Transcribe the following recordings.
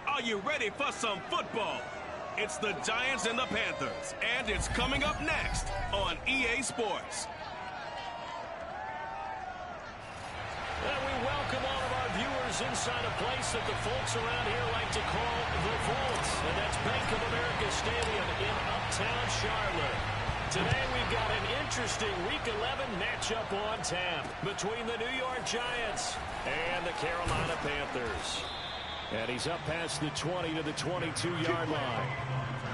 Are you ready for some football? It's the Giants and the Panthers, and it's coming up next on EA Sports. And we welcome all of our viewers inside a place that the folks around here like to call the Vault, and that's Bank of America Stadium in Uptown Charlotte. Today we've got an interesting Week 11 matchup on tap between the New York Giants and the Carolina Panthers. And he's up past the 20 to the 22-yard line.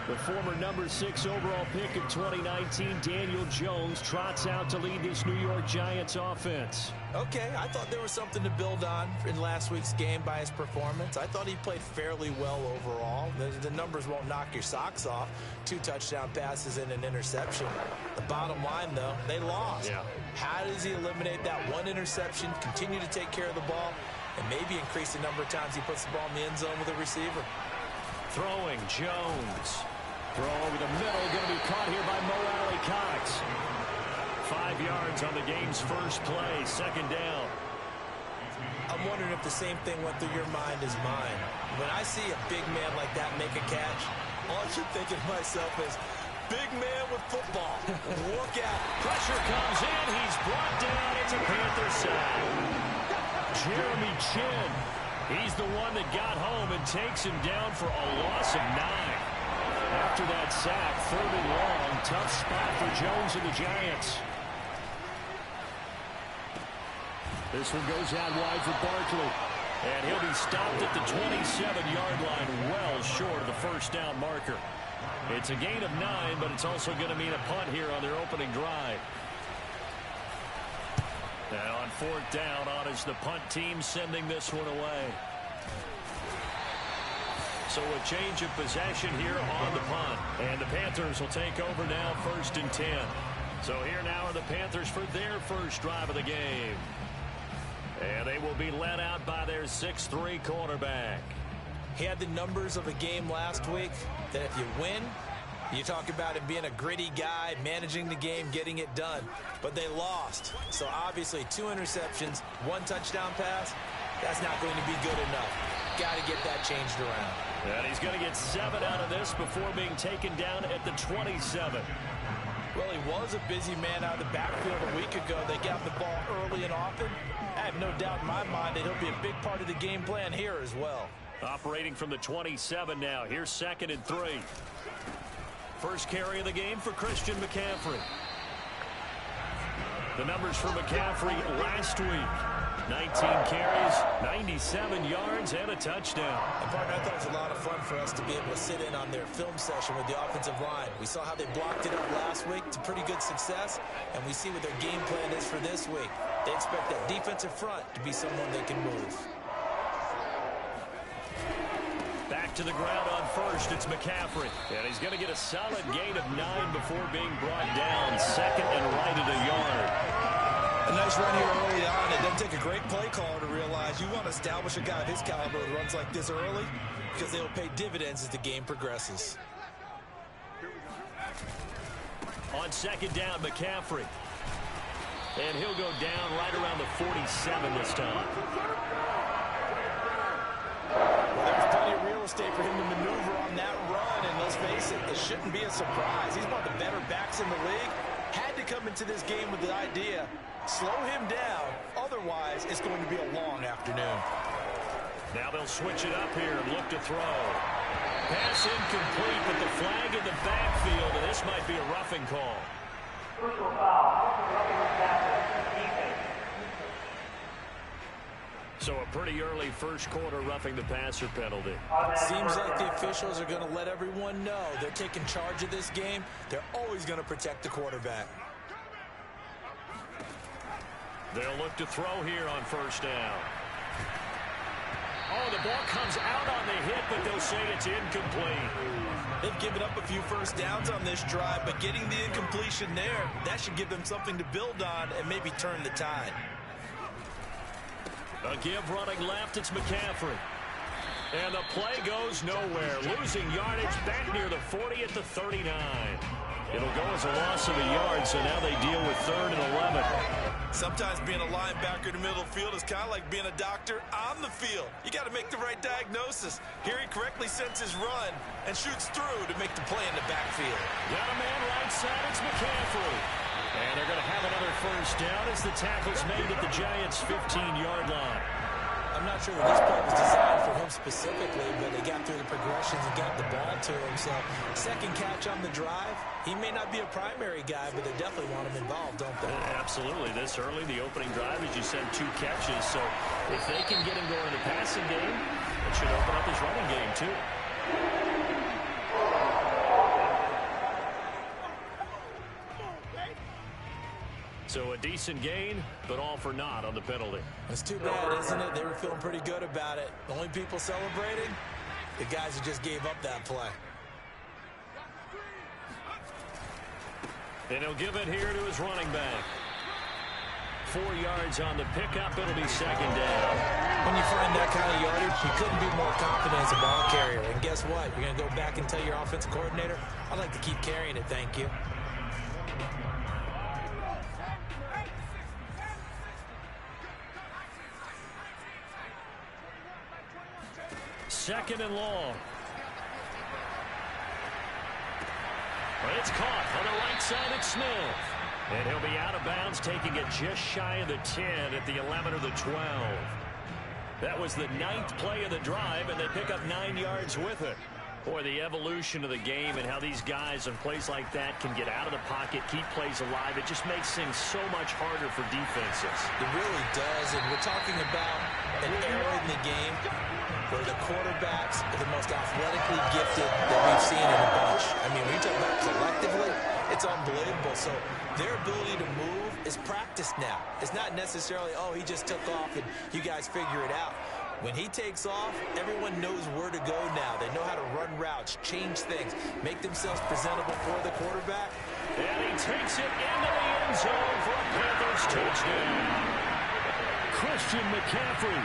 The former number 6 overall pick of 2019, Daniel Jones, trots out to lead this New York Giants offense. Okay, I thought there was something to build on in last week's game by his performance. I thought he played fairly well overall. The numbers won't knock your socks off. 2 touchdown passes and an interception. The bottom line, though, they lost. Yeah. How does he eliminate that 1 interception, continue to take care of the ball, and maybe increase the number of times he puts the ball in the end zone with a receiver? Throwing, Jones. Throw over the middle, going to be caught here by Mo Alley-Cox. 5 yards on the game's first play, second down. I'm wondering if the same thing went through your mind as mine. When I see a big man like that make a catch, all I should think of myself is, big man with football. Look out. Pressure comes in. He's brought down. It's a Panther sack. Jeremy Chin. He's the one that got home and takes him down for a loss of 9. After that sack, 3rd and long. Tough spot for Jones and the Giants. This one goes out wide for Barkley. And he'll be stopped at the 27-yard line, well short of the first down marker. It's a gain of 9, but it's also going to mean a punt here on their opening drive. And on 4th down, on is the punt team sending this one away. So a change of possession here on the punt. And the Panthers will take over now, 1st and 10. So here now are the Panthers for their first drive of the game. And they will be led out by their 6'3" cornerback. He had the numbers of a game last week that if you win, you talk about him being a gritty guy, managing the game, getting it done. But they lost. So obviously 2 interceptions, 1 touchdown pass, that's not going to be good enough. Got to get that changed around. And he's going to get 7 out of this before being taken down at the 27. Well, he was a busy man out of the backfield a week ago. They got the ball early and often. I have no doubt in my mind that he'll be a big part of the game plan here as well. Operating from the 27 now. Here's 2nd and 3. First carry of the game for Christian McCaffrey. The numbers for McCaffrey last week. 19 carries, 97 yards, and a touchdown. And partner, I thought it was a lot of fun for us to be able to sit in on their film session with the offensive line. We saw how they blocked it up last week to pretty good success, and we see what their game plan is for this week. They expect that defensive front to be someone they can move. Back to the ground on 1st, it's McCaffrey. And he's going to get a solid gain of 9 before being brought down. 2nd and right at a yard. A nice run here early on. It doesn't take a great play caller to realize you want to establish a guy of his caliber that runs like this early because they'll pay dividends as the game progresses. On 2nd down, McCaffrey. And he'll go down right around the 47 this time. Well, there's plenty of real estate for him to maneuver on that run, and let's face it, it shouldn't be a surprise. He's one of the better backs in the league. Had to come into this game with the idea, slow him down, otherwise it's going to be a long afternoon. Now they'll switch it up here and look to throw. Pass incomplete, but the flag in the backfield, and this might be a roughing call. Personal foul. So a pretty early first quarter roughing the passer penalty. Seems like the officials are going to let everyone know they're taking charge of this game. They're always going to protect the quarterback. They'll look to throw here on 1st down. Oh, the ball comes out on the hit, but they'll say it's incomplete. They've given up a few first downs on this drive, but getting the incompletion there, that should give them something to build on and maybe turn the tide. A give running left, it's McCaffrey. And the play goes nowhere. Losing yardage back near the 40 at the 39. It'll go as a loss of a yard, so now they deal with 3rd and 11. Sometimes being a linebacker in the middle of the field is kind of like being a doctor on the field. You got to make the right diagnosis. Here he correctly sends his run and shoots through to make the play in the backfield. Got a man right side. It's McCaffrey. And they're going to have another first down as the tackle's made at the Giants' 15-yard line. I'm not sure that this play was designed for him specifically, but they got through the progressions and got the ball to him. So, second catch on the drive. He may not be a primary guy, but they definitely want him involved, don't they? Absolutely. This early, the opening drive, as you said, 2 catches. So, if they can get him going in the passing game, it should open up his running game, too. So a decent gain, but all for naught on the penalty. It's too bad, isn't it? They were feeling pretty good about it. The only people celebrating, the guys who just gave up that play. And he'll give it here to his running back. 4 yards on the pickup. It'll be second down. When you find that kind of yardage, you couldn't be more confident as a ball carrier. And guess what? You're going to go back and tell your offensive coordinator, I'd like to keep carrying it, thank you. Second and long. But it's caught on the right side at Smith. And he'll be out of bounds, taking it just shy of the 10 at the 11 or the 12. That was the 9th play of the drive, and they pick up 9 yards with it. Boy, the evolution of the game and how these guys on plays like that can get out of the pocket, keep plays alive, it just makes things so much harder for defenses. It really does, and we're talking about an era in the game where the quarterbacks are the most athletically gifted that we've seen in a bunch. I mean, when you talk about collectively, it's unbelievable. So their ability to move is practiced now. It's not necessarily, oh, he just took off and you guys figure it out. When he takes off, everyone knows where to go now. They know how to run routes, change things, make themselves presentable for the quarterback. And he takes it into the end zone for a Panthers touchdown. Christian McCaffrey,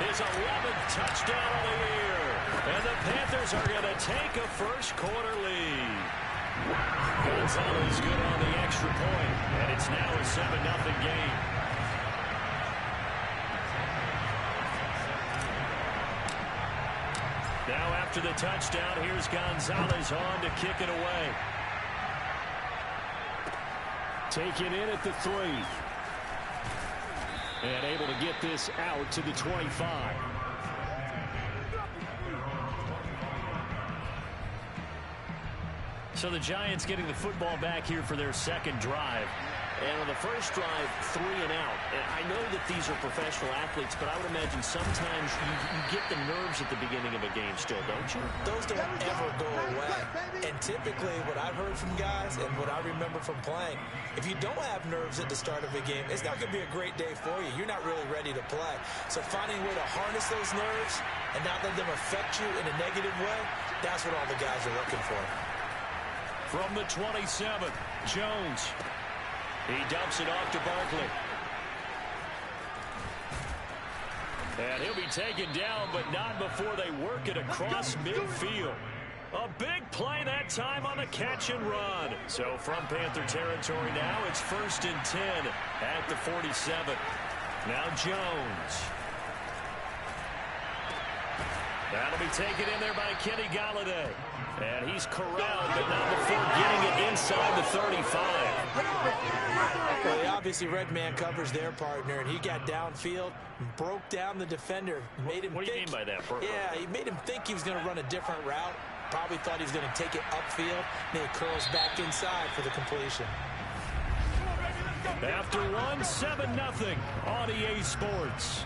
his 11th touchdown of the year. And the Panthers are going to take a first-quarter lead. Gonzalez good on the extra point, and it's now a 7-0 game. Now after the touchdown, here's Gonzalez on to kick it away. Taken in at the 3. And able to get this out to the 25. So the Giants getting the football back here for their second drive. And on the first drive, 3 and out. And I know that these are professional athletes, but I would imagine sometimes you get the nerves at the beginning of a game still, don't you? Those don't ever go away. And typically what I've heard from guys and what I remember from playing, if you don't have nerves at the start of a game, it's not going to be a great day for you. You're not really ready to play. So finding a way to harness those nerves and not let them affect you in a negative way, that's what all the guys are looking for. From the 27, Jones. He dumps it off to Barkley. And he'll be taken down, but not before they work it across midfield. A big play that time on the catch and run. So from Panther territory now, it's 1st and 10 at the 47. Now Jones. That'll be taken in there by Kenny Golladay. And he's corralled, but not before getting it inside the 35. Well, he obviously red man covers their partner, and he got downfield and broke down the defender. Made him what do you mean by that, Burko? Yeah, he made him think he was going to run a different route. Probably thought he was going to take it upfield. Then he curls back inside for the completion. After one, 7-0 on EA Sports.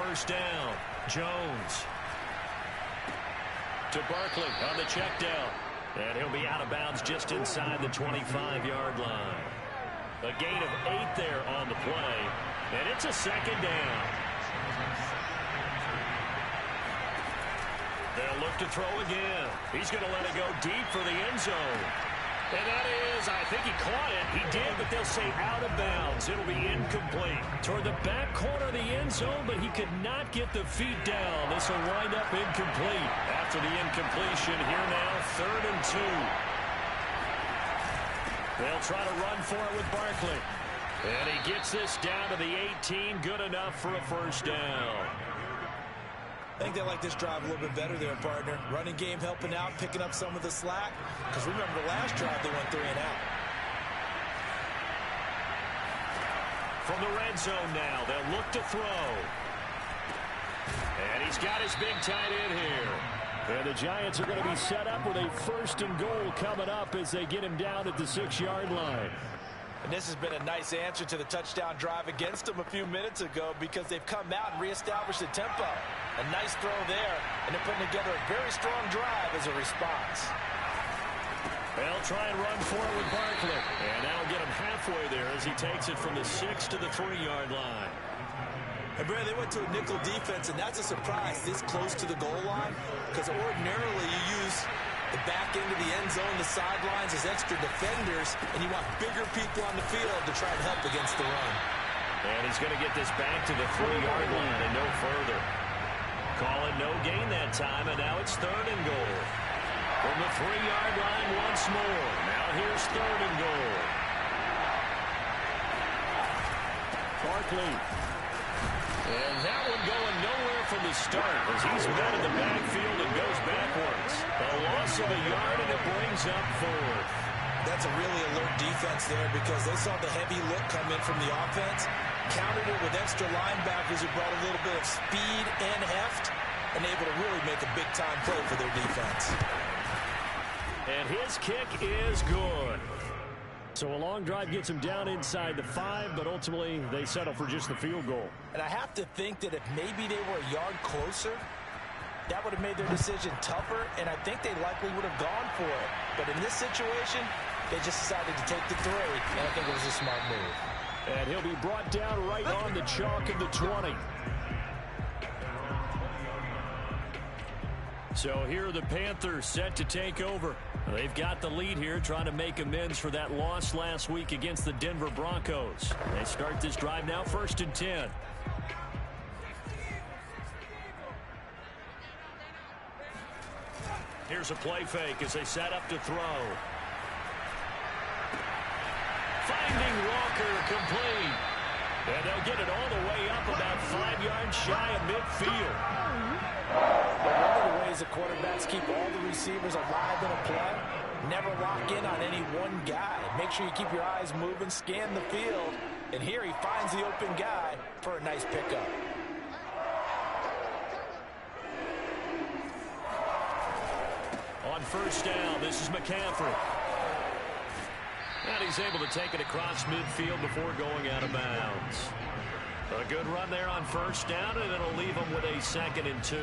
first down. Jones to Barkley on the check down. And he'll be out of bounds just inside the 25-yard line. A gain of 8 there on the play. And it's a second down. They'll look to throw again. He's going to let it go deep for the end zone. And that is, I think he caught it. He did, but they'll say out of bounds. It'll be incomplete. Toward the back corner of the end zone, but he could not get the feet down. This will wind up incomplete. After the incompletion, here now, 3rd and 2. They'll try to run for it with Barkley. And he gets this down to the 18. Good enough for a first down. I think they like this drive a little bit better there, partner. Running game helping out, picking up some of the slack. Because remember, the last drive they went 3 and out. From the red zone now, they'll look to throw. And he's got his big tight end here. And the Giants are going to be set up with a 1st and goal coming up as they get him down at the 6-yard line. And this has been a nice answer to the touchdown drive against them a few minutes ago because they've come out and reestablished the tempo. A nice throw there, and they're putting together a very strong drive as a response. They'll try and run for it with Barkley. And that'll get him halfway there as he takes it from the 6 to the 3-yard line. And Brad, they went to a nickel defense, and that's a surprise this close to the goal line because ordinarily you use the back end of the end zone, the sidelines as extra defenders, and you want bigger people on the field to try and help against the run. And he's going to get this back to the 3-yard line and no further. Call it no gain that time, and now it's 3rd and goal. From the 3-yard line once more. Now here's 3rd and goal. Barkley. And that one going nowhere from the start as he's met in the backfield and goes backwards. A loss of a yard, and it brings up 4th. That's a really alert defense there because they saw the heavy look come in from the offense, countered it with extra linebackers who brought a little bit of speed and heft, and able to really make a big-time play for their defense. And his kick is good. So a long drive gets him down inside the 5, but ultimately they settle for just the field goal. And I have to think that if maybe they were a yard closer, that would have made their decision tougher, and I think they likely would have gone for it. But in this situation, they just decided to take the 3, and I think it was a smart move. And he'll be brought down right on the chalk of the 20. So here are the Panthers set to take over. They've got the lead here, trying to make amends for that loss last week against the Denver Broncos. They start this drive now, 1st and 10. Here's a play fake as they set up to throw. Finding Walker complete. And they'll get it all the way up about 5 yards shy of midfield. But one of the ways the quarterbacks keep all the receivers alive in a play, never lock in on any one guy. Make sure you keep your eyes moving, scan the field, and here he finds the open guy for a nice pickup. On 1st down, this is McCaffrey. And he's able to take it across midfield before going out of bounds. A good run there on 1st down, and it'll leave him with a 2nd and 2.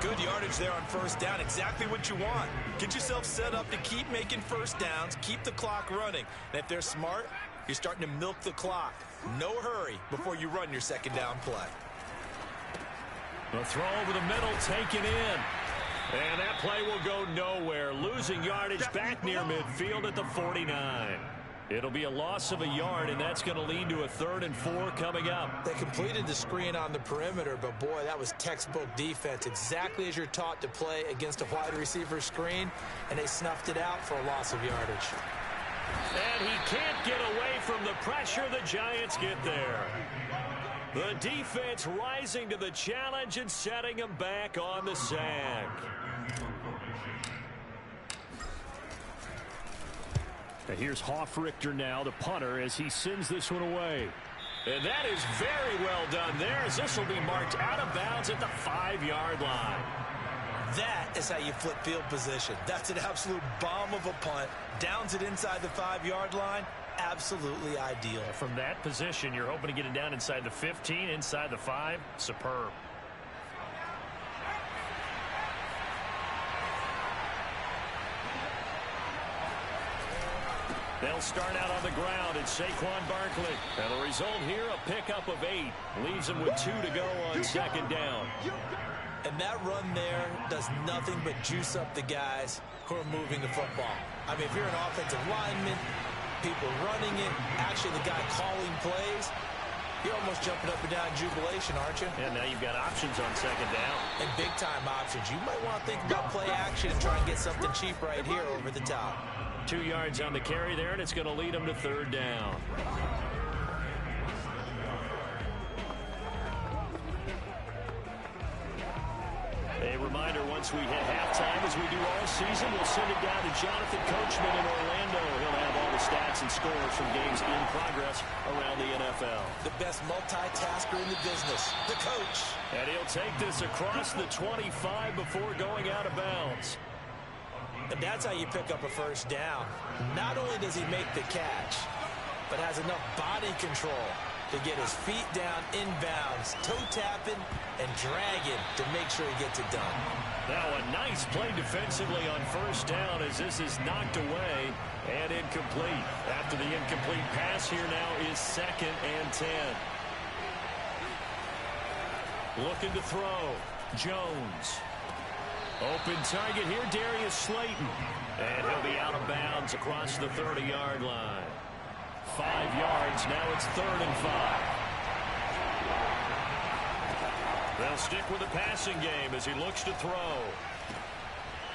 Good yardage there on 1st down. Exactly what you want. Get yourself set up to keep making 1st downs, keep the clock running. And if they're smart, you're starting to milk the clock. No hurry before you run your 2nd down play. A throw over the middle, taken in. And that play will go nowhere. Losing yardage back near midfield at the 49. It'll be a loss of a yard, and that's going to lead to a 3rd and 4 coming up. They completed the screen on the perimeter, but boy, that was textbook defense. Exactly as you're taught to play against a wide receiver screen, and they snuffed it out for a loss of yardage. And he can't get away from the pressure. The Giants get there. The defense rising to the challenge and setting him back on the sack. And here's Hofrichter now, the punter, as he sends this one away. And that is very well done there, as this will be marked out of bounds at the 5-yard line. That is how you flip field position. That's an absolute bomb of a punt. Downs it inside the 5-yard line. absolutely ideal. From that position, you're hoping to get it down inside the 15, inside the 5. Superb. They'll start out on the ground. It's Saquon Barkley. And the result here, a pickup of 8. Leaves him with 2 to go on second down. And that run there does nothing but juice up the guys who are moving the football. I mean, if you're an offensive lineman, people running it, actually the guy calling plays, you're almost jumping up and down in jubilation, aren't you? And now you've got options on second down. And big-time options. You might want to think about play action and try and get something cheap right here over the top. 2 yards on the carry there, and it's going to lead them to third down. A reminder, once we hit halftime, as we do all season, we'll send it down to Jonathan Coachman in Orlando. He'll have all the stats and scores from games in progress around the NFL. The best multitasker in the business, the coach. And he'll take this across the 25 before going out of bounds. And that's how you pick up a first down. Not only does he make the catch, but has enough body control to get his feet down inbounds, toe tapping and dragging to make sure he gets it done. Now a nice play defensively on first down as this is knocked away and incomplete. After the incomplete pass, here now is 2nd and 10. Looking to throw. Jones. Open target here, Darius Slayton. And he'll be out of bounds across the 30-yard line. 5 yards, now it's 3rd and 5. They'll stick with the passing game as he looks to throw.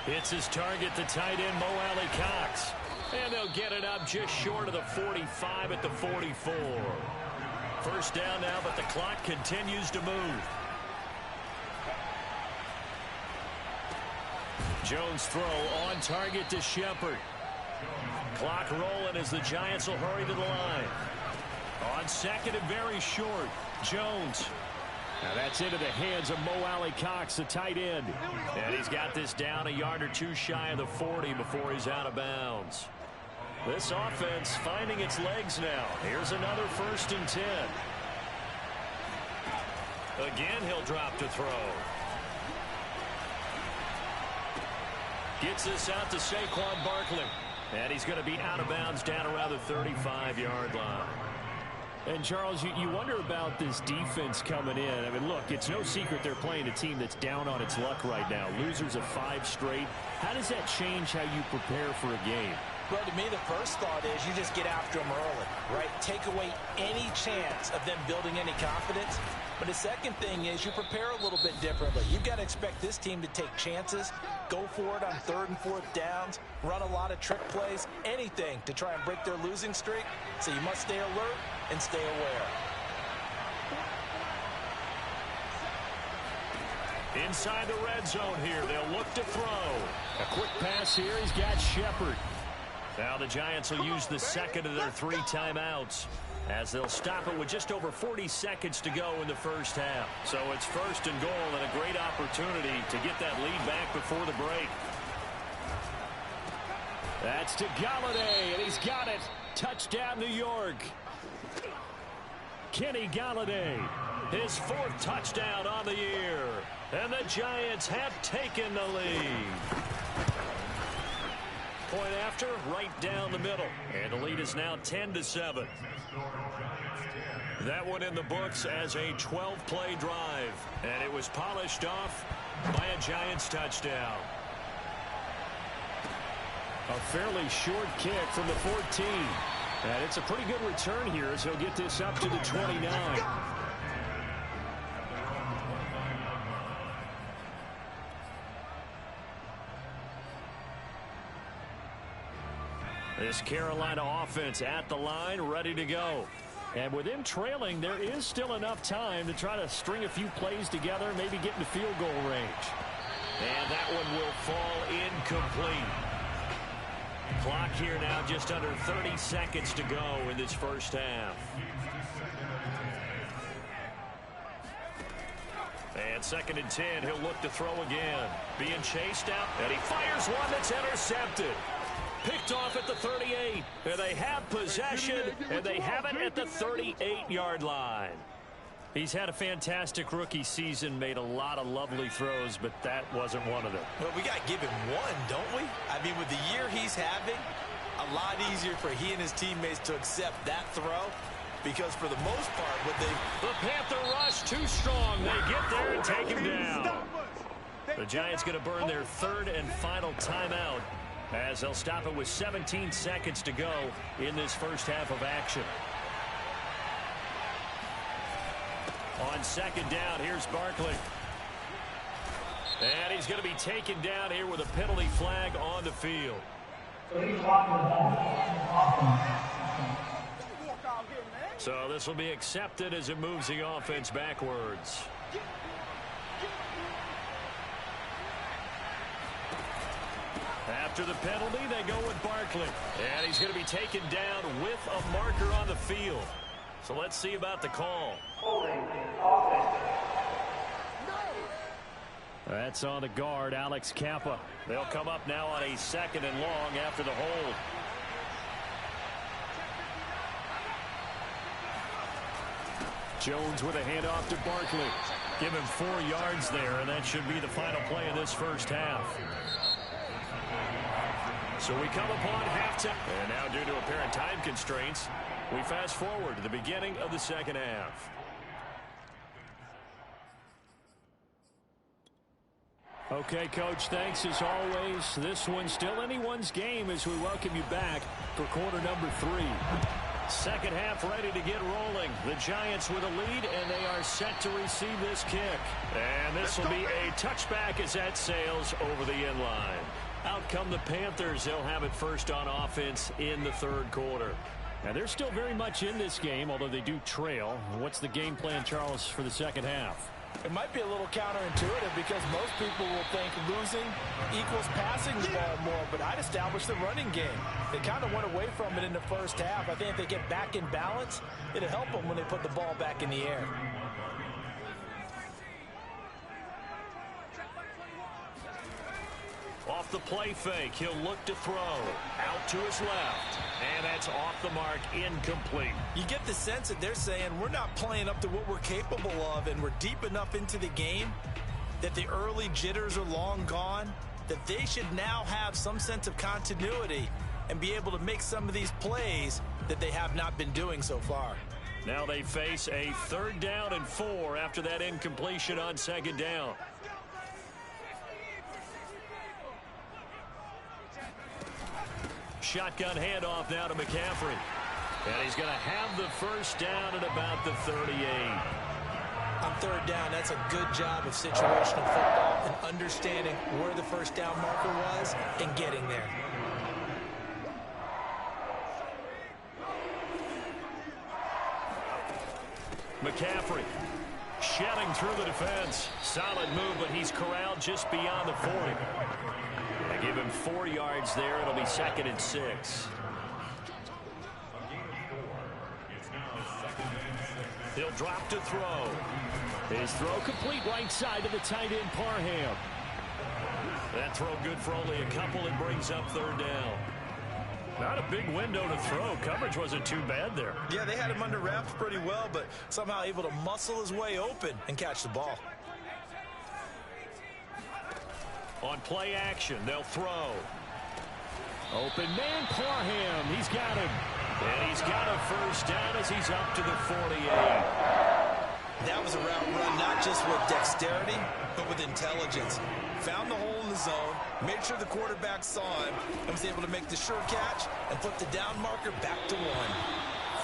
Hits his target, the tight end, Mo Alley-Cox. And they'll get it up just short of the 45 at the 44. First down now, but the clock continues to move. Jones throw on target to Shepard. Clock rolling as the Giants will hurry to the line. On second and very short, Jones. Now that's into the hands of Mo Alley-Cox, the tight end. And he's got this down a yard or 2 shy of the 40 before he's out of bounds. This offense finding its legs now. Here's another 1st and 10. Again, he'll drop to throw. Gets this out to Saquon Barkley. And he's going to be out of bounds down around the 35-yard line. And, Charles, you wonder about this defense coming in. I mean, look, it's no secret they're playing a team that's down on its luck right now. Losers of 5 straight. How does that change how you prepare for a game? Well, to me, the first thought is you just get after them early, right? Take away any chance of them building any confidence. But the second thing is you prepare a little bit differently. You've got to expect this team to take chances, go for it on 3rd and 4th downs, run a lot of trick plays, anything to try and break their losing streak. So you must stay alert and stay aware. Inside the red zone here, they'll look to throw. A quick pass here, he's got Shepard. Now the Giants will use the 2nd of their 3 timeouts as they'll stop it with just over 40 seconds to go in the first half. So it's 1st and goal and a great opportunity to get that lead back before the break. That's to Galladay, and he's got it. Touchdown, New York. Kenny Galladay, his 4th touchdown on the year. And the Giants have taken the lead. Point after, right down the middle. And the lead is now 10-7. That one in the books as a 12-play drive. And it was polished off by a Giants touchdown. A fairly short kick from the 14. And it's a pretty good return here as he'll get this up to the 29. This Carolina offense at the line, ready to go. And with them trailing, there is still enough time to try to string a few plays together, maybe get into field goal range. And that one will fall incomplete. Clock here now just under 30 seconds to go in this first half. And 2nd and 10, he'll look to throw again. Being chased out, and he fires one that's intercepted. picked off at the 38. And they have possession, and they have it at the 38-yard line. He's had a fantastic rookie season, made a lot of lovely throws, but that wasn't one of them. Well, we got to give him one, don't we? I mean, with the year he's having, a lot easier for he and his teammates to accept that throw, because for the most part, the Panther rush too strong. They get there and take him down. The Giants going to burn their third and final timeout as they'll stop it with 17 seconds to go in this first half of action. On second down, here's Barkley. And he's going to be taken down here with a penalty flag on the field. So this will be accepted as it moves the offense backwards. After the penalty, they go with Barkley. And he's going to be taken down with a marker on the field. So let's see about the call. That's on the guard, Alex Kappa. They'll come up now on a second and long after the hold. Jones with a handoff to Barkley. Give him 4 yards there, and that should be the final play of this first half. So we come upon halftime. And now, due to apparent time constraints, we fast forward to the beginning of the second half. Okay, Coach, thanks as always. This one's still anyone's game as we welcome you back for quarter number 3. Second half ready to get rolling. The Giants with a lead, and they are set to receive this kick. And this will be a touchback as that sails over the end line. Out come the Panthers. They'll have it first on offense in the third quarter. Now, they're still very much in this game, although they do trail. What's the game plan, Charles, for the second half? It might be a little counterintuitive because most people will think losing equals passing the ball more, but I'd establish the running game. They kind of went away from it in the first half. I think if they get back in balance, it'll help them when they put the ball back in the air. Off the play fake, he'll look to throw. Out to his left. And that's off the mark, incomplete. You get the sense that they're saying we're not playing up to what we're capable of, and we're deep enough into the game that the early jitters are long gone, that they should now have some sense of continuity and be able to make some of these plays that they have not been doing so far. Now they face a 3rd down and 4 after that incompletion on second down. Shotgun handoff now to McCaffrey. And he's going to have the first down at about the 38. On 3rd down, that's a good job of situational football and understanding where the first down marker was and getting there. McCaffrey shelling through the defense. Solid move, but he's corralled just beyond the 40. They give him 4 yards there. It'll be 2nd and 6. He'll drop to throw. His throw complete right side to the tight end Parham. That throw good for only a couple and brings up 3rd down. Not a big window to throw. Coverage wasn't too bad there. Yeah, they had him under wraps pretty well, but somehow able to muscle his way open and catch the ball. On play action, they'll throw. Open man, Parham. He's got him. And he's got a first down as he's up to the 48. That was a route run not just with dexterity, but with intelligence. Found the hole in the zone, made sure the quarterback saw him, and was able to make the sure catch and put the down marker back to 1.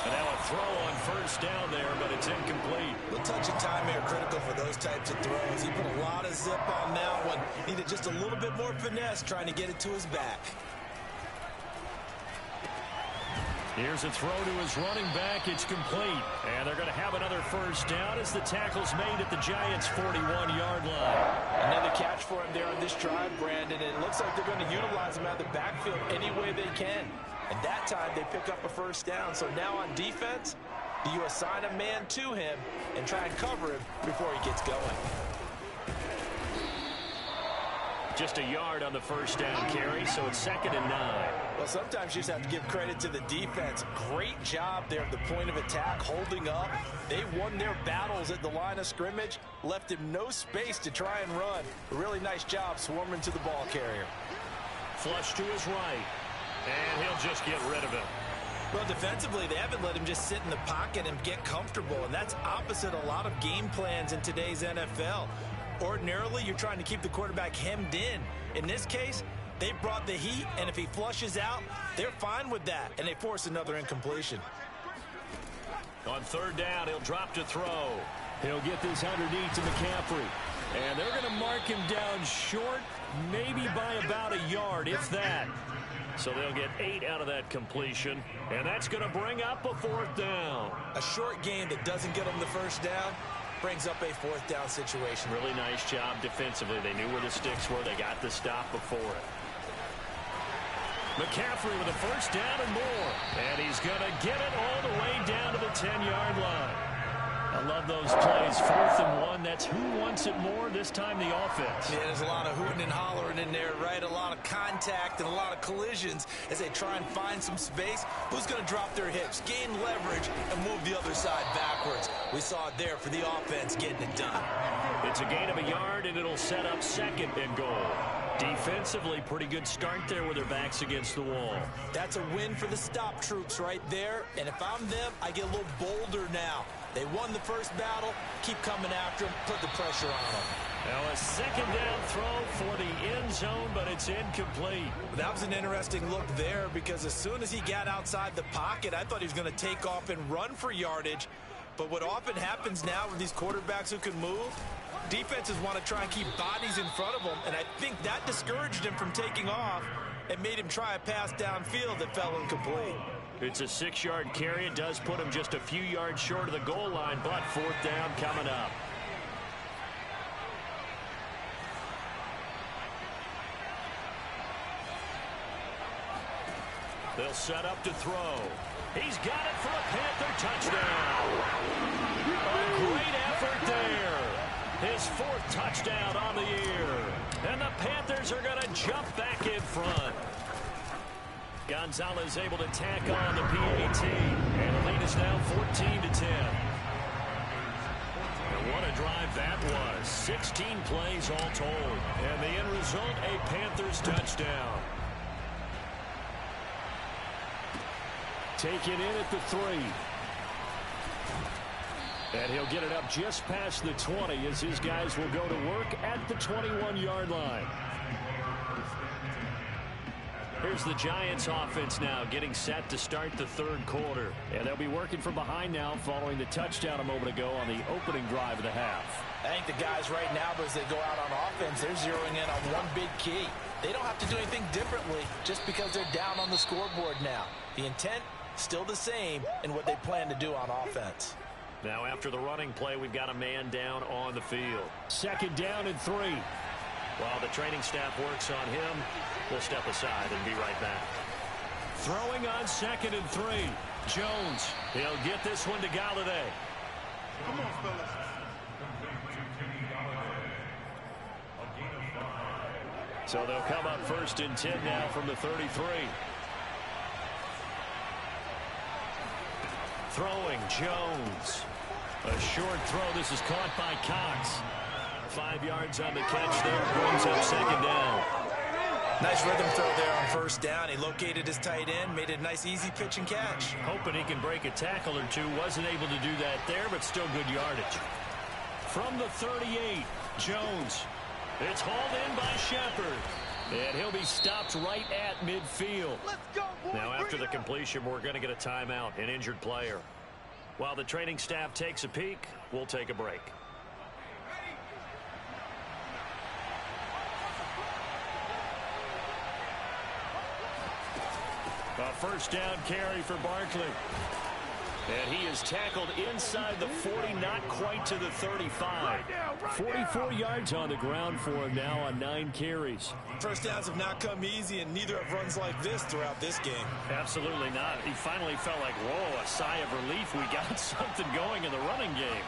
And now a throw on first down there, but it's incomplete. A little touch of time here critical for those types of throws. He put a lot of zip on that one. Needed just a little bit more finesse trying to get it to his back. Here's a throw to his running back. It's complete. And they're going to have another first down as the tackle's made at the Giants' 41-yard line. Another catch for him there on this drive, Brandon. And it looks like they're going to utilize him out of the backfield any way they can. And that time they pick up a first down. So now on defense, do you assign a man to him and try and cover him before he gets going? Just a yard on the first down carry, so it's 2nd and 9. Well, sometimes you just have to give credit to the defense. Great job there at the point of attack, holding up. They won their battles at the line of scrimmage, left him no space to try and run. A really nice job swarming to the ball carrier. Flush to his right, and he'll just get rid of him. Well, defensively, they haven't let him just sit in the pocket and get comfortable, and that's opposite a lot of game plans in today's NFL. Ordinarily, you're trying to keep the quarterback hemmed in. In this case, they brought the heat, and if he flushes out, they're fine with that, and they force another incompletion. On 3rd down, he'll drop to throw. He'll get this underneath to McCaffrey. And they're going to mark him down short, maybe by about a yard, if that. So they'll get 8 out of that completion, and that's going to bring up a 4th down. A short game that doesn't get them the first down brings up a 4th down situation. Really nice job defensively. They knew where the sticks were. They got the stop before it. McCaffrey with a first down and more. And he's going to get it all the way down to the 10-yard line. I love those plays. 4th and 1. That's who wants it more, this time the offense. Yeah, there's a lot of hooting and hollering in there, right? A lot of contact and a lot of collisions as they try and find some space. Who's going to drop their hips, gain leverage, and move the other side backwards? We saw it there for the offense getting it done. It's a gain of a yard, and it'll set up 2nd and goal. Defensively, pretty good start there with their backs against the wall. That's a win for the stop troops right there. And if I'm them, I get a little bolder now. They won the first battle. Keep coming after them. Put the pressure on them. Now a 2nd down throw for the end zone, but it's incomplete. That was an interesting look there because as soon as he got outside the pocket, I thought he was going to take off and run for yardage. But what often happens now with these quarterbacks who can move, defenses want to try and keep bodies in front of them, and I think that discouraged him from taking off and made him try a pass downfield that fell incomplete. It's a 6-yard carry. It does put him just a few yards short of the goal line, but 4th down coming up. They'll set up to throw. He's got it for a Panther touchdown. A great effort there. His 4th touchdown on the year. And the Panthers are going to jump back in front. Gonzalez able to tack on the PAT. And the lead is now 14-10. And what a drive that was. 16 plays all told. And the end result, a Panthers touchdown. Taken in at the 3. And he'll get it up just past the 20 as his guys will go to work at the 21-yard line. Here's the Giants offense now getting set to start the 3rd quarter. And they'll be working from behind now following the touchdown a moment ago on the opening drive of the half. I think the guys right now, as they go out on offense, they're zeroing in on one big key. They don't have to do anything differently just because they're down on the scoreboard now. The intent, still the same in what they plan to do on offense. Now after the running play, we've got a man down on the field. 2nd down and 3. While the training staff works on him, we'll step aside and be right back. Throwing on 2nd and 3. Jones. He'll get this one to Galladay. Come on, fellas. So they'll come up 1st and 10 now from the 33. Throwing Jones. A short throw. This is caught by Cox. 5 yards on the catch there. Brings up 2nd down. Nice rhythm throw there on 1st down. He located his tight end, made it a nice easy pitch and catch. Hoping he can break a tackle or two. Wasn't able to do that there, but still good yardage. From the 38, Jones. It's hauled in by Shepard. And he'll be stopped right at midfield. Let's go, boy. Now after the completion, we're going to get a timeout, an injured player. While the training staff takes a peek, we'll take a break. A 1st down carry for Barkley. And he is tackled inside the 40, not quite to the 35. 44 yards on the ground for him now on 9 carries. 1st downs have not come easy, and neither have runs like this throughout this game. Absolutely not. He finally felt like, whoa, a sigh of relief. We got something going in the running game.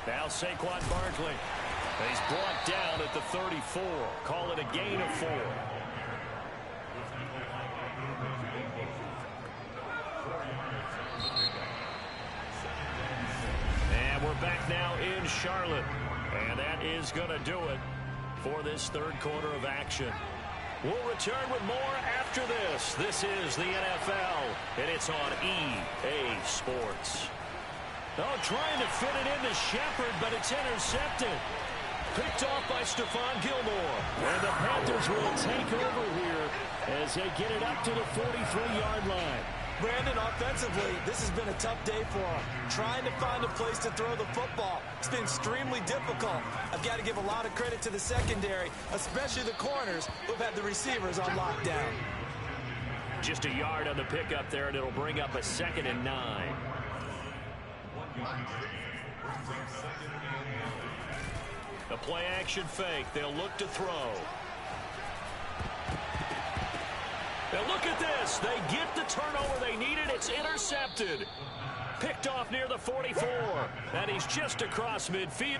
Now Saquon Barkley. He's brought down at the 34. Call it a gain of 4. And we're back now in Charlotte. And that is going to do it for this third quarter of action. We'll return with more after this. This is the NFL, and it's on EA Sports. Oh, trying to fit it into Shepard, but it's intercepted. Picked off by Stephon Gilmore. And the Panthers will take over here as they get it up to the 43-yard line. Brandon, offensively, this has been a tough day for him. Trying to find a place to throw the football. It's been extremely difficult. I've got to give a lot of credit to the secondary, especially the corners who've had the receivers on lockdown. Just a yard on the pickup there, and it'll bring up a 2nd and 9. The play action fake. They'll look to throw. And look at this. They get the turnover they needed. It's intercepted. Picked off near the 44. And he's just across midfield.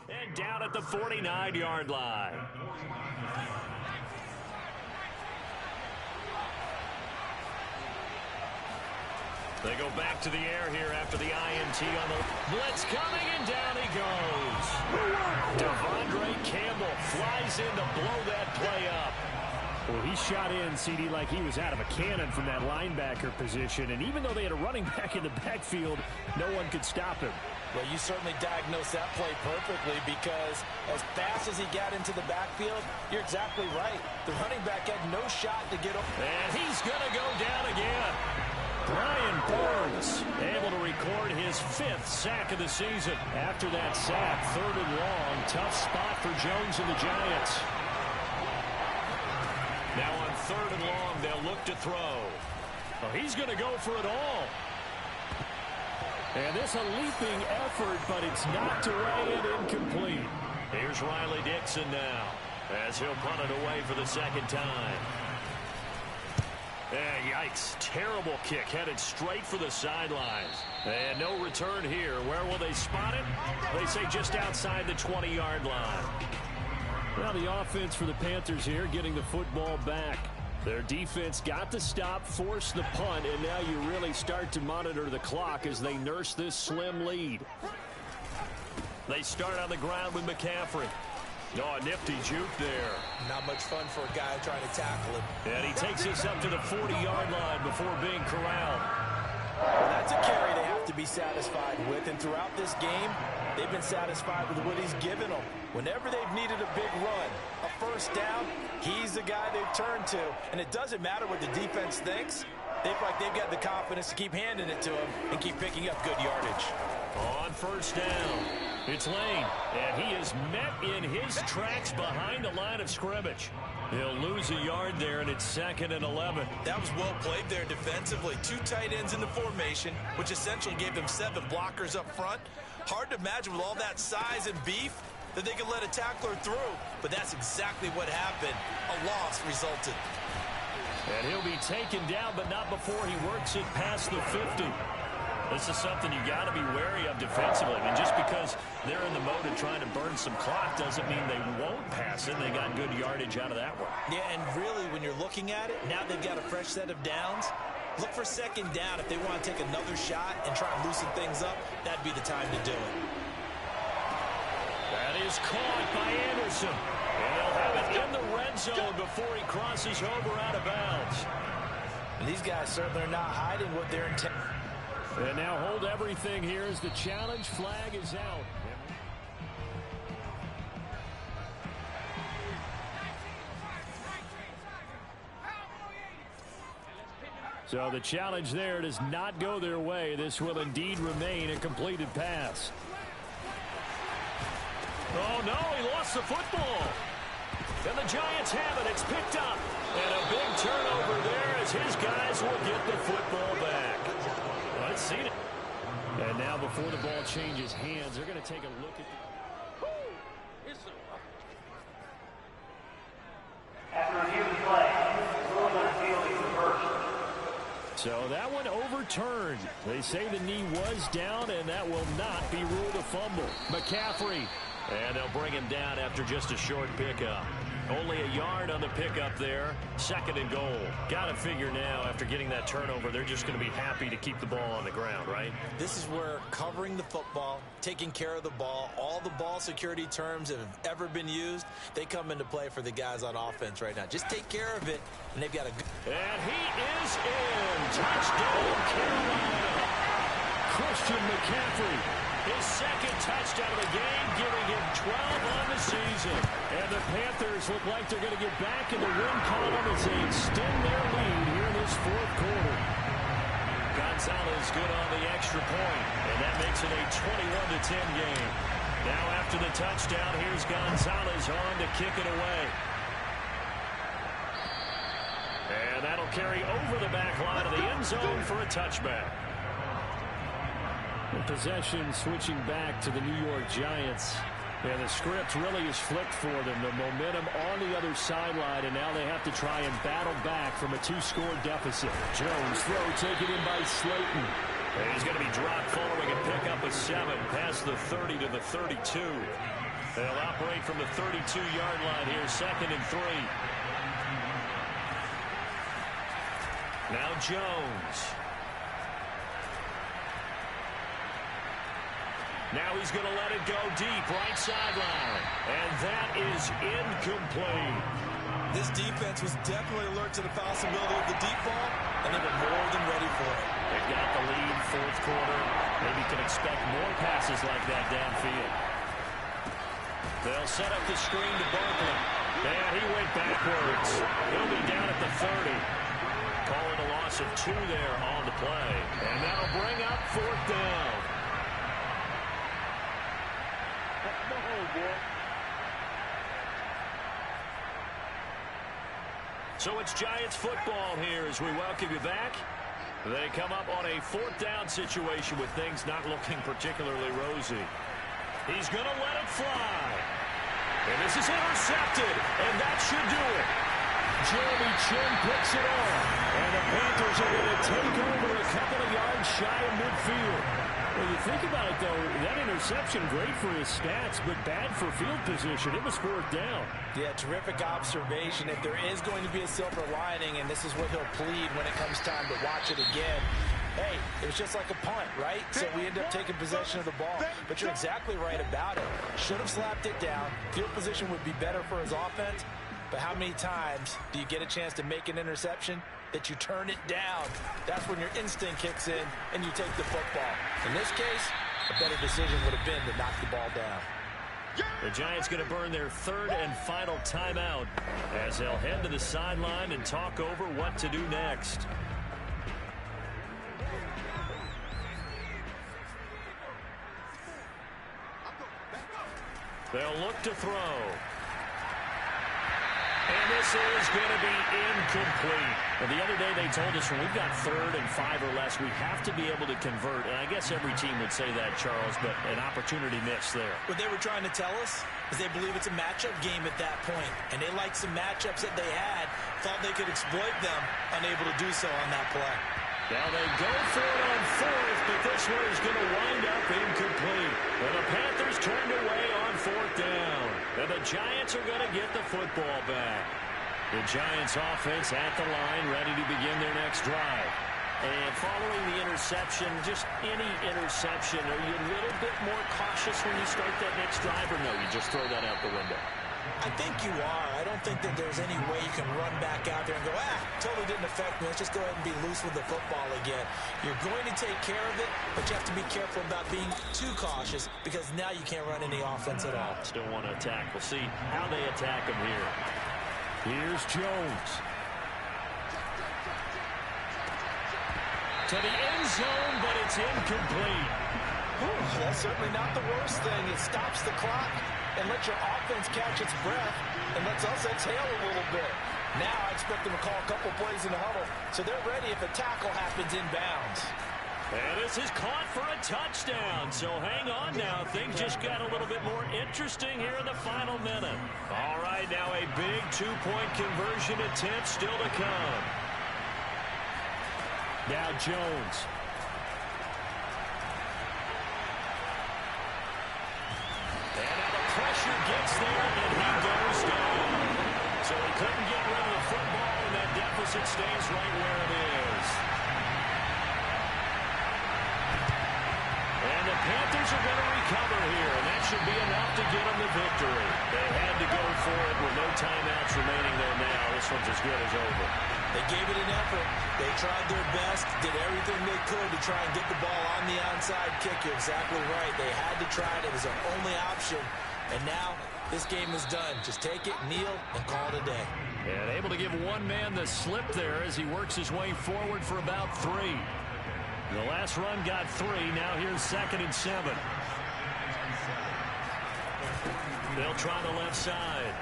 And down at the 49-yard line. They go back to the air here after the INT on the blitz coming, and down he goes. Devondre Campbell flies in to blow that play up. Well, he shot in, CD, like he was out of a cannon from that linebacker position. And even though they had a running back in the backfield, no one could stop him. Well, you certainly diagnosed that play perfectly, because as fast as he got into the backfield, you're exactly right. The running back had no shot to get over. And he's going to go down again. Brian Burns able to record his 5th sack of the season. After that sack, 3rd and long. Tough spot for Jones and the Giants. Now on 3rd and long, they'll look to throw. Well, he's going to go for it all. And this a leaping effort, but it's knocked away and incomplete. Here's Riley Dixon now, as he'll punt it away for the 2nd time. Yikes. Terrible kick headed straight for the sidelines. And no return here. Where will they spot it? They say just outside the 20-yard line. Well, the offense for the Panthers here getting the football back. Their defense got the stop, forced the punt, and now you really start to monitor the clock as they nurse this slim lead. They start on the ground with McCaffrey. Oh, a nifty juke there. Not much fun for a guy trying to tackle him. And he takes us up to the 40-yard line before being corralled. Well, that's a carry they have to be satisfied with, and throughout this game, they've been satisfied with what he's given them. Whenever they've needed a big run, a first down, he's the guy they've turned to. And it doesn't matter what the defense thinks. They feel like they've got the confidence to keep handing it to him and keep picking up good yardage. On first down, it's Lane, and he is met in his tracks behind the line of scrimmage. He'll lose a yard there, and it's 2nd and 11. That was well played there defensively. 2 tight ends in the formation, which essentially gave them 7 blockers up front. Hard to imagine with all that size and beef that they could let a tackler through, but that's exactly what happened. A loss resulted. And he'll be taken down, but not before he works it past the 50. This is something you got to be wary of defensively. I mean, just because they're in the mode of trying to burn some clock doesn't mean they won't pass it. They got good yardage out of that one. Yeah, and really, when you're looking at it, now they've got a fresh set of downs. Look for 2nd down. If they want to take another shot and try and loosen things up, that'd be the time to do it. That is caught by Anderson. And they'll have it in the red zone before he crosses over out of bounds. And these guys certainly are not hiding what they're intending. And now hold everything here as the challenge flag is out. So the challenge there does not go their way. This will indeed remain a completed pass. Oh, no, he lost the football. And the Giants have it. It's picked up. And a big turnover there as his guys will get the football back. Let's see it. And now before the ball changes hands, they're going to take a look at After review of the play, ruling on the field is reversed. So that one overturned. They say the knee was down, and that will not be ruled a fumble. McCaffrey. And they'll bring him down after just a short pickup. Only a yard on the pickup there. 2nd and goal. Got to figure now, after getting that turnover, they're just going to be happy to keep the ball on the ground, right? This is where covering the football, taking care of the ball, all the ball security terms that have ever been used, they come into play for the guys on offense right now. Just take care of it, and they've got a good... And he is in. Touchdown, Carolina. Christian McCaffrey. His 2nd touchdown of the game, giving him 12 on the season. And the Panthers look like they're going to get back in the win column as they extend their lead here in this 4th quarter. Gonzalez good on the extra point, and that makes it a 21-10 game. Now after the touchdown, here's Gonzalez on to kick it away. And that'll carry over the back line of the end zone for a touchback. The possession switching back to the New York Giants. And the script really is flipped for them. The momentum on the other sideline, and now they have to try and battle back from a 2-score deficit. Jones throw taken in by Slayton. And he's going to be dropped following a pickup of 7 past the 30 to the 32. They'll operate from the 32-yard line here, 2nd and 3. Now Jones. Now he's going to let it go deep, right sideline. And that is incomplete. This defense was definitely alert to the possibility of the deep ball, and they were more than ready for it. They've got the lead, 4th quarter. Maybe can expect more passes like that downfield. They'll set up the screen to Barkley. And he went backwards. He'll be down at the 30. Calling a loss of 2 there on the play. And that'll bring up 4th down. So it's Giants football here as we welcome you back. They come up on a 4th down situation with things not looking particularly rosy. He's going to let it fly. And this is intercepted, and that should do it. Jeremy Chin picks it off. And the Panthers are going to take over a couple of yards shy of midfield. When you think about it, though, that interception, great for his stats, but bad for field position. It was 4th down. Yeah, terrific observation. If there is going to be a silver lining, and this is what he'll plead when it comes time to watch it again, hey, it was just like a punt, right? So we end up taking possession of the ball. But you're exactly right about it. Should have slapped it down. Field position would be better for his offense. But how many times do you get a chance to make an interception that you turn it down? That's when your instinct kicks in and you take the football. In this case, a better decision would have been to knock the ball down. The Giants going to burn their 3rd and final timeout as they'll head to the sideline and talk over what to do next. They'll look to throw. And this is going to be incomplete. And the other day they told us when we've got 3rd and 5 or less, we have to be able to convert. And I guess every team would say that, Charles, but an opportunity missed there. What they were trying to tell us is they believe it's a matchup game at that point. And they liked some matchups that they had, thought they could exploit them, unable to do so on that play. Now they go for it on 4th, but this one is going to wind up incomplete. And the Panthers turned away on 4th down. And the Giants are going to get the football back. The Giants offense at the line, ready to begin their next drive. And following the interception, just any interception, are you a little bit more cautious when you start that next drive, or no, you just throw that out the window? I think you are. I don't think that there's any way you can run back out there and go, totally didn't affect me. Let's just go ahead and be loose with the football again. You're going to take care of it, but you have to be careful about being too cautious because now you can't run any offense at all. Still want to attack. We'll see how they attack him here. Here's Jones. To the end zone, but it's incomplete. Ooh, that's certainly not the worst thing. It stops the clock and lets your offense catch its breath and lets us exhale a little bit. Now I expect them to call a couple plays in the huddle, so they're ready if a tackle happens inbounds. And this is caught for a touchdown. So hang on now. Things just got a little bit more interesting here in the final minute. All right, now a big 2-point conversion attempt still to come. Now Jones. And now the pressure gets there, and he goes down. So he couldn't get rid of the football, and that deficit stays right where it is. And the Panthers are going to recover here, and that should be enough to get them the victory. They had to go for it with no timeouts remaining there now. This one's as good as over. They gave it an effort. They tried their best, did everything they could to try and get the ball on the onside kick. You're exactly right. They had to try it. It was their only option. And now this game is done. Just take it, kneel, and call it a day. And able to give one man the slip there as he works his way forward for about 3. The last run got 3. Now here's 2nd and 7. They'll try the left side.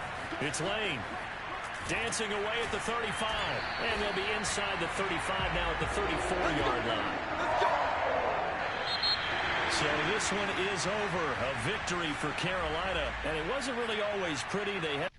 It's Lane. Dancing away at the 35. And they'll be inside the 35 now at the 34-yard line. So this one is over. A victory for Carolina. And it wasn't really always pretty. They had